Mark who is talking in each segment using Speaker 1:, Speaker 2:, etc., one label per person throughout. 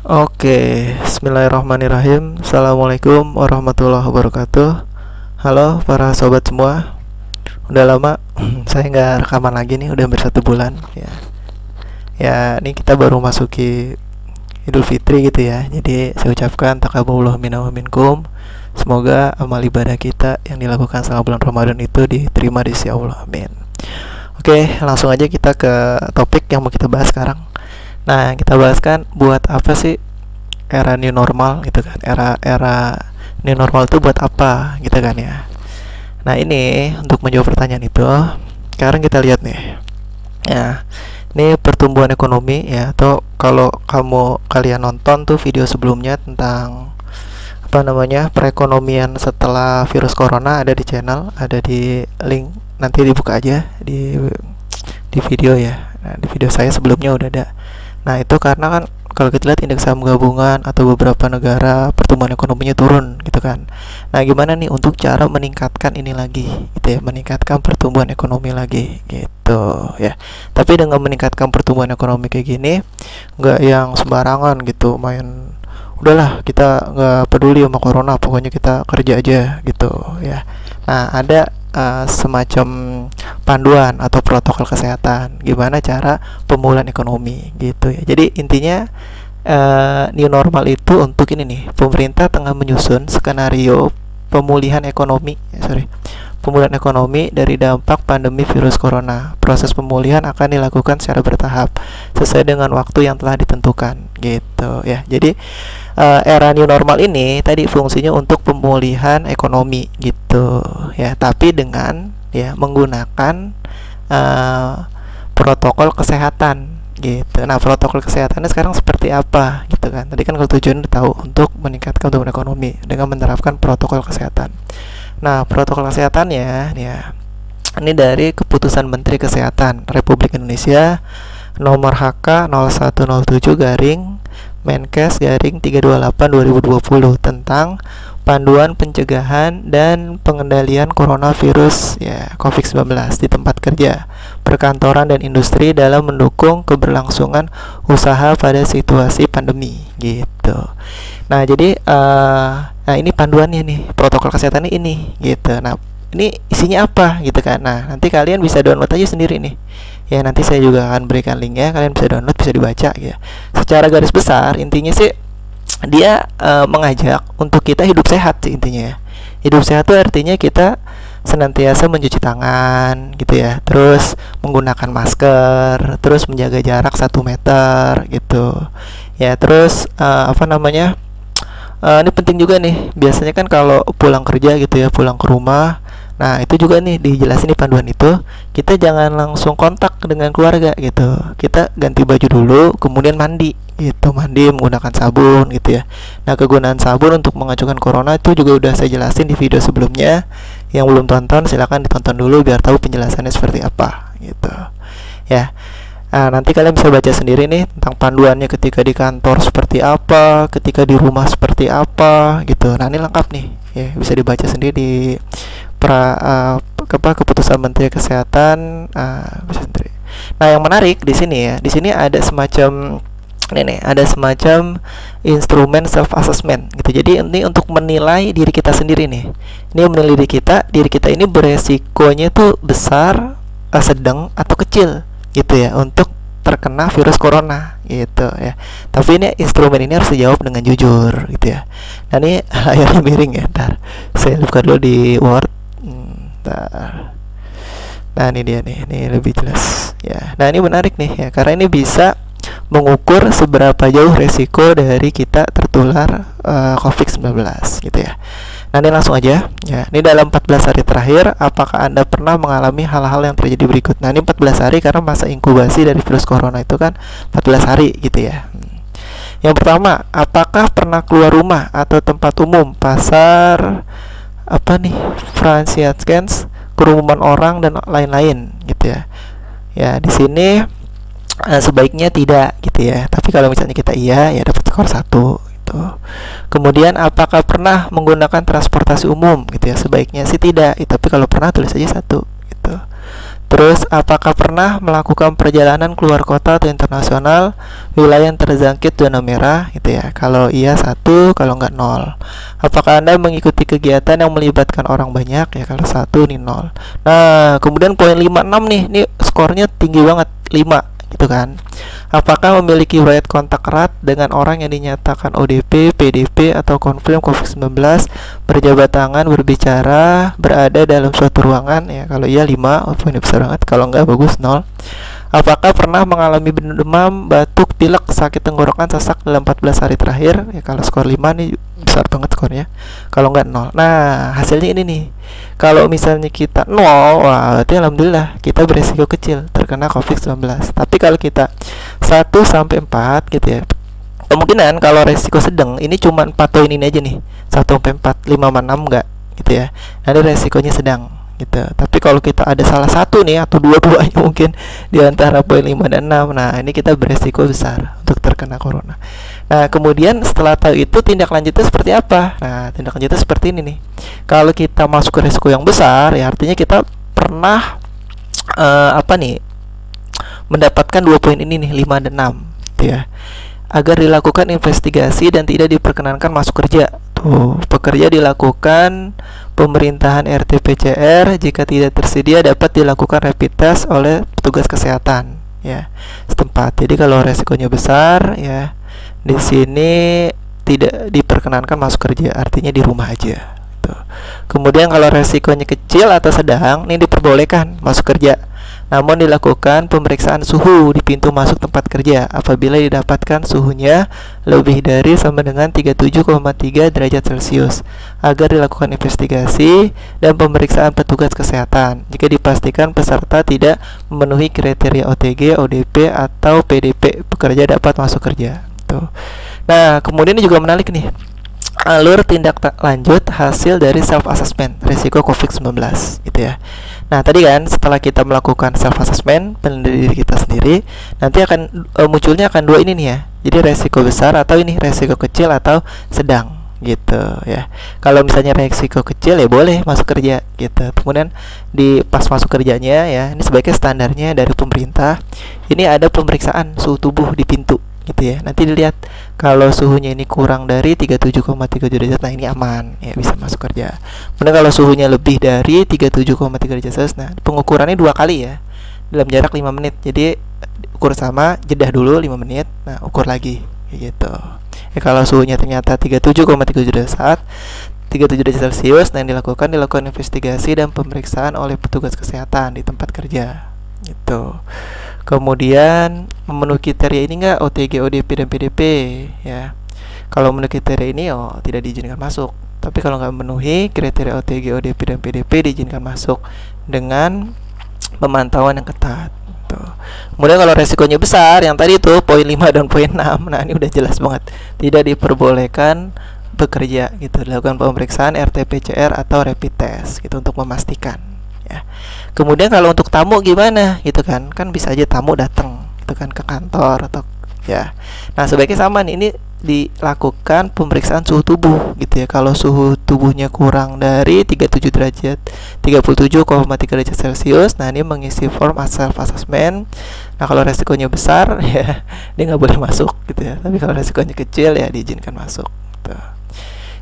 Speaker 1: Oke, bismillahirrahmanirrahim. Assalamualaikum warahmatullahi wabarakatuh. Halo para sobat semua. Udah lama saya nggak rekaman lagi nih, udah hampir 1 bulan ya. Ya, ini kita baru masuki Idul Fitri gitu ya. Jadi saya ucapkan taqabbalallahu minna wa minkum. Semoga amal ibadah kita yang dilakukan selama bulan Ramadan itu diterima di sisi Allah. Amin. Oke, langsung aja kita ke topik yang mau kita bahas sekarang. Nah, kita bahas kan buat apa sih era new normal gitu kan. Era new normal itu buat apa gitu kan ya. Nah, ini untuk menjawab pertanyaan itu, sekarang kita lihat nih. Ya, ini pertumbuhan ekonomi ya, atau kalau kalian nonton tuh video sebelumnya tentang apa namanya perekonomian setelah virus corona, ada di channel, ada di link, nanti dibuka aja di video ya. Nah, di video saya sebelumnya udah ada. Nah, itu karena kan kalau kita lihat indeks saham gabungan atau beberapa negara pertumbuhan ekonominya turun gitu kan. Nah, gimana nih untuk cara meningkatkan ini lagi gitu ya, meningkatkan pertumbuhan ekonomi lagi gitu ya. Tapi dengan meningkatkan pertumbuhan ekonomi kayak gini, nggak yang sembarangan gitu main, udahlah kita nggak peduli sama corona, pokoknya kita kerja aja gitu ya. Nah, ada semacam panduan atau protokol kesehatan gimana cara pemulihan ekonomi gitu ya. Jadi intinya new normal itu untuk ini nih, pemerintah tengah menyusun skenario pemulihan ekonomi pemulihan ekonomi dari dampak pandemi virus corona. Proses pemulihan akan dilakukan secara bertahap sesuai dengan waktu yang telah ditentukan gitu ya. Jadi era new normal ini tadi fungsinya untuk pemulihan ekonomi gitu ya, tapi dengan ya menggunakan protokol kesehatan gitu. Nah, protokol kesehatannya sekarang seperti apa gitu kan. Tadi kan kalau tujuan tahu untuk meningkatkan pertumbuhan ekonomi dengan menerapkan protokol kesehatan. Nah, protokol kesehatannya ya, ini dari keputusan Menteri Kesehatan Republik Indonesia nomor HK 0107 garing Menkes garing 328/2020 tentang panduan pencegahan dan pengendalian coronavirus ya COVID-19 di tempat kerja, perkantoran dan industri dalam mendukung keberlangsungan usaha pada situasi pandemi gitu. Nah, jadi nah ini panduannya nih, protokol kesehatannya ini gitu. Nah, ini isinya apa gitu kan. Nah, nanti kalian bisa download aja sendiri nih ya, nanti saya juga akan berikan linknya, kalian bisa download, bisa dibaca ya. Secara garis besar intinya sih dia mengajak untuk kita hidup sehat sih intinya ya. Hidup sehat itu artinya kita senantiasa mencuci tangan gitu ya, terus menggunakan masker, terus menjaga jarak 1 meter gitu ya. Terus apa namanya, ini penting juga nih, biasanya kan kalau pulang kerja gitu ya, pulang ke rumah, nah itu juga nih dijelasin di panduan itu, kita jangan langsung kontak dengan keluarga gitu, kita ganti baju dulu, kemudian mandi gitu, mandi menggunakan sabun gitu ya. Nah, kegunaan sabun untuk mengacungkan corona itu juga udah saya jelasin di video sebelumnya. Yang belum tonton silahkan ditonton dulu biar tahu penjelasannya seperti apa gitu ya. Nah, nanti kalian bisa baca sendiri nih tentang panduannya ketika di kantor seperti apa, ketika di rumah seperti apa gitu. Nah, ini lengkap nih ya, bisa dibaca sendiri di keputusan Menteri Kesehatan bisa sendiri. Nah, yang menarik di sini ya, di sini ada semacam ada semacam instrumen self assessment gitu. Jadi ini untuk menilai diri kita sendiri nih. Ini menilai diri kita ini beresikonya tuh besar, sedang atau kecil gitu ya untuk terkena virus corona gitu ya. Tapi ini instrumen ini harus dijawab dengan jujur gitu ya. Nah, ini layarnya miring ya, ntar saya buka dulu di Word. Nah, ini dia nih, ini lebih jelas ya. Nah, ini menarik nih ya, karena ini bisa mengukur seberapa jauh resiko dari kita tertular COVID-19 gitu ya. Nah, ini langsung aja ya. Ini dalam 14 hari terakhir, apakah Anda pernah mengalami hal-hal yang terjadi berikut? Nah, ini 14 hari karena masa inkubasi dari virus corona itu kan 14 hari gitu ya. Yang pertama, apakah pernah keluar rumah atau tempat umum, pasar, apa nih, Fransiatkens, kerumunan orang dan lain-lain gitu ya. Ya, di sini sebaiknya tidak gitu ya. Tapi kalau misalnya kita iya, ya dapat skor 1 gitu. Kemudian apakah pernah menggunakan transportasi umum gitu ya? Sebaiknya sih tidak, tapi kalau pernah tulis aja 1 gitu. Terus, apakah pernah melakukan perjalanan keluar kota atau internasional, wilayah yang terjangkit zona merah, gitu ya. Kalau iya 1, kalau enggak 0. Apakah Anda mengikuti kegiatan yang melibatkan orang banyak, ya. Kalau 1 nih 0. Nah, kemudian poin 56 nih, ini skornya tinggi banget, 5, gitu kan. Apakah memiliki riwayat kontak erat dengan orang yang dinyatakan ODP, PDP, atau konfirm COVID-19, berjabat tangan, berbicara, berada dalam suatu ruangan, ya. Kalau iya 5, poinnya besar banget. Kalau enggak, bagus, 0. Apakah pernah mengalami demam, batuk, pilek, sakit tenggorokan, sesak dalam 14 hari terakhir, ya. Kalau skor 5 nih besar banget skornya. Kalau enggak, 0. Nah, hasilnya ini nih. Kalau misalnya kita 0, wah, berarti alhamdulillah kita beresiko kecil terkena COVID-19. Tapi kalau kita 1 sampai 4, gitu ya, kemungkinan kalau resiko sedang ini cuma 4 poin ini aja nih, 1 sampai 4, 5 sama 6 enggak, gitu ya. Nanti resikonya sedang, gitu. Tapi kalau kita ada salah satu nih atau dua-duanya mungkin di antara poin 5 dan 6, nah ini kita beresiko besar untuk terkena corona. Nah, kemudian setelah tahu itu, tindak lanjutnya seperti apa? Nah, tindak lanjutnya seperti ini nih. Kalau kita masuk ke resiko yang besar, ya artinya kita pernah mendapatkan 2 poin ini nih, 5 dan 6, gitu ya. Agar dilakukan investigasi dan tidak diperkenankan masuk kerja. Tuh, pekerja dilakukan pemerintahan RT-PCR. Jika tidak tersedia, dapat dilakukan rapid test oleh petugas kesehatan, ya, setempat. Jadi kalau resikonya besar, ya, di sini tidak diperkenankan masuk kerja, artinya di rumah aja. Tuh. Kemudian kalau resikonya kecil atau sedang, ini diperbolehkan masuk kerja. Namun dilakukan pemeriksaan suhu di pintu masuk tempat kerja apabila didapatkan suhunya lebih dari sama dengan 37,3 derajat Celcius, agar dilakukan investigasi dan pemeriksaan petugas kesehatan jika dipastikan peserta tidak memenuhi kriteria OTG, ODP, atau PDP, pekerja dapat masuk kerja. Tuh. Nah, kemudian ini juga menarik nih, alur tindak lanjut hasil dari self assessment risiko COVID-19, gitu ya. Nah, tadi kan setelah kita melakukan self assessment penilaian diri kita sendiri, nanti akan munculnya akan 2 ini nih ya. Jadi resiko besar atau ini resiko kecil atau sedang, gitu ya. Kalau misalnya resiko kecil, ya boleh masuk kerja, gitu. Kemudian di pas masuk kerjanya, ya, ini sebagai standarnya dari pemerintah, ini ada pemeriksaan suhu tubuh di pintu, gitu ya. Nanti dilihat kalau suhunya ini kurang dari 37,3 derajat, nah ini aman, ya, bisa masuk kerja. Kemudian kalau suhunya lebih dari 37,3 derajat Celcius, nah pengukurannya 2 kali ya, dalam jarak 5 menit. Jadi ukur sama, jedah dulu 5 menit, nah ukur lagi, gitu. Ya, kalau suhunya ternyata 37,3 derajat 37 derajat Celcius, nah yang dilakukan investigasi dan pemeriksaan oleh petugas kesehatan di tempat kerja, gitu. Kemudian memenuhi kriteria ini enggak OTG, ODP, dan PDP, ya. Kalau memenuhi kriteria ini, tidak diizinkan masuk. Tapi kalau nggak memenuhi kriteria OTG, ODP, dan PDP, diizinkan masuk dengan pemantauan yang ketat. Tuh. Kemudian kalau resikonya besar, yang tadi itu poin 5 dan poin 6, nah ini udah jelas banget, tidak diperbolehkan bekerja, gitu. Dilakukan pemeriksaan RT-PCR atau rapid test, gitu, untuk memastikan, ya. Kemudian kalau untuk tamu gimana, gitu kan? Kan bisa aja tamu datang, gitu kan, ke kantor atau, ya. Nah, sebaiknya sama nih, ini dilakukan pemeriksaan suhu tubuh, gitu ya. Kalau suhu tubuhnya kurang dari 37,3 derajat Celcius, nah ini mengisi form self assessment. Nah, kalau resikonya besar, ya, dia nggak boleh masuk, gitu ya. Tapi kalau resikonya kecil, ya diizinkan masuk, gitu.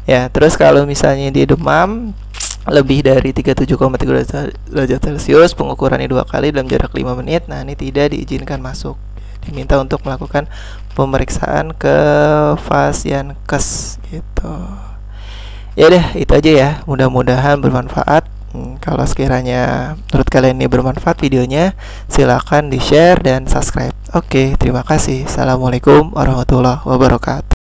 Speaker 1: Ya, terus kalau misalnya dia demam lebih dari 37,3 derajat Celcius, pengukurannya 2 kali dalam jarak 5 menit, nah ini tidak diizinkan masuk. Diminta untuk melakukan pemeriksaan ke Fasiankes, gitu. Ya deh, itu aja ya. Mudah-mudahan bermanfaat. Kalau sekiranya menurut kalian ini bermanfaat videonya, silakan di-share dan subscribe. Oke, terima kasih. Assalamualaikum warahmatullahi wabarakatuh.